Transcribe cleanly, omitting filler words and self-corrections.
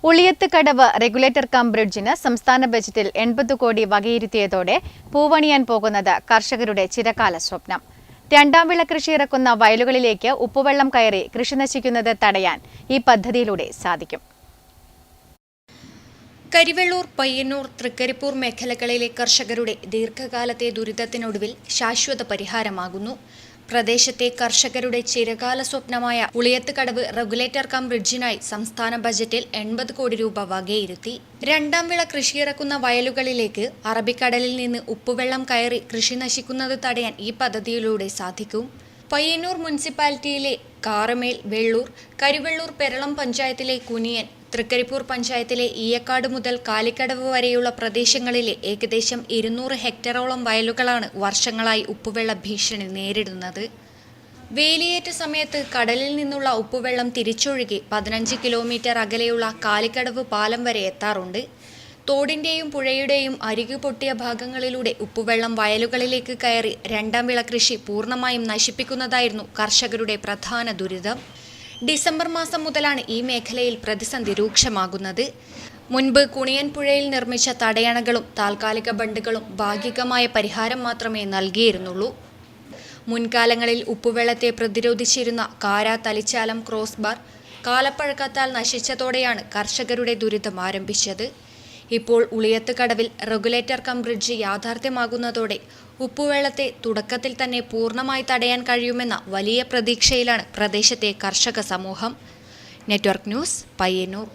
Uliyathukadavu regulator cum ബ്രിഡ്ജിന് സംസ്ഥാന ബജറ്റിൽ 80 കോടി വകയിരുത്തിയതോടെ പൂവണിയാൻ പോകുന്നത് കർഷകരുടെ ചിരകാല സ്വപ്നം. രണ്ടാം വിള കൃഷി ഇറക്കുന്ന വയലുകളിലേക്ക് ഉപ്പുവെള്ളം കയറി കൃഷി നശിക്കുന്നത് തടയാൻ ഈ പദ്ധതിയിലൂടെ സാധിക്കും. കരിവെള്ളൂർ, പയ്യന്നൂർ, തൃക്കരിപ്പൂർ മേഖലകളിലെ കർഷകരുടെ ദീർഘകാലത്തെ ദുരിതത്തിനൊടുവിൽ ശാശ്വത പരിഹാരമാകുന്നു. പ്രദേശത്തെ കർഷകരുടെ ചിരകാല സ്വപ്നമായ ഉളിയത്തുകടവ് റെഗുലേറ്റർ കം ബ്രിഡ്ജിനായി സംസ്ഥാന ബജറ്റിൽ 80 കോടി രൂപ വകയിരുത്തി. രണ്ടാം വിള കൃഷിയിറക്കുന്ന വയലുകളിലേക്ക് അറബിക്കടലിൽ നിന്ന് ഉപ്പുവെള്ളം കയറി കൃഷി നശിക്കുന്നത് തടയാൻ ഈ പദ്ധതിയിലൂടെ സാധിക്കും. പയ്യന്നൂർ മുനിസിപ്പാലിറ്റിയിലെ കാറമേൽ, വെള്ളൂർ, കരിവെള്ളൂർ, പെരളം പഞ്ചായത്തിലെ കുനിയൻ, തൃക്കരിപ്പൂർ പഞ്ചായത്തിലെ ഈയക്കാട് മുതൽ കാലിക്കടവ് വരെയുള്ള പ്രദേശങ്ങളിലെ ഏകദേശം 200 ഹെക്ടറോളം വയലുകളാണ് വർഷങ്ങളായി ഉപ്പുവെള്ള ഭീഷണി നേരിടുന്നത്. വേലിയേറ്റ സമയത്ത് കടലിൽ നിന്നുള്ള ഉപ്പുവെള്ളം തിരിച്ചൊഴുകി 15 കിലോമീറ്റർ അകലെയുള്ള കാലിക്കടവ് പാലം വരെ എത്താറുണ്ട്. തോടിന്റെയും പുഴയുടെയും അരികു പൊട്ടിയ ഭാഗങ്ങളിലൂടെ ഉപ്പുവെള്ളം വയലുകളിലേക്ക് കയറി രണ്ടാം വിള കൃഷി പൂർണ്ണമായും നശിപ്പിക്കുന്നതായിരുന്നു കർഷകരുടെ പ്രധാന ദുരിതം. ഡിസംബർ മാസം മുതലാണ് ഈ മേഖലയിൽ പ്രതിസന്ധി രൂക്ഷമാകുന്നത്. മുൻപ് കുണിയൻ പുഴയിൽ നിർമ്മിച്ച തടയണകളും താൽക്കാലിക ബണ്ടുകളും ഭാഗികമായ പരിഹാരം മാത്രമേ നൽകിയിരുന്നുള്ളൂ. മുൻകാലങ്ങളിൽ ഉപ്പുവെള്ളത്തെ പ്രതിരോധിച്ചിരുന്ന കാര, തലിച്ചാലം ക്രോസ് ബാർ കാലപ്പഴക്കത്താൽ നശിച്ചതോടെയാണ് കർഷകരുടെ ദുരിതം ആരംഭിച്ചത്. ഇപ്പോൾ ഉളിയത്തുകടവിൽ റെഗുലേറ്റർ കം ബ്രിഡ്ജ് യാഥാർത്ഥ്യമാകുന്നതോടെ ഉപ്പുവെള്ളത്തെ തുടക്കത്തിൽ തന്നെ പൂർണ്ണമായി തടയാൻ കഴിയുമെന്ന വലിയ പ്രതീക്ഷയിലാണ് പ്രദേശത്തെ കർഷക സമൂഹം. Network news, Payyanur.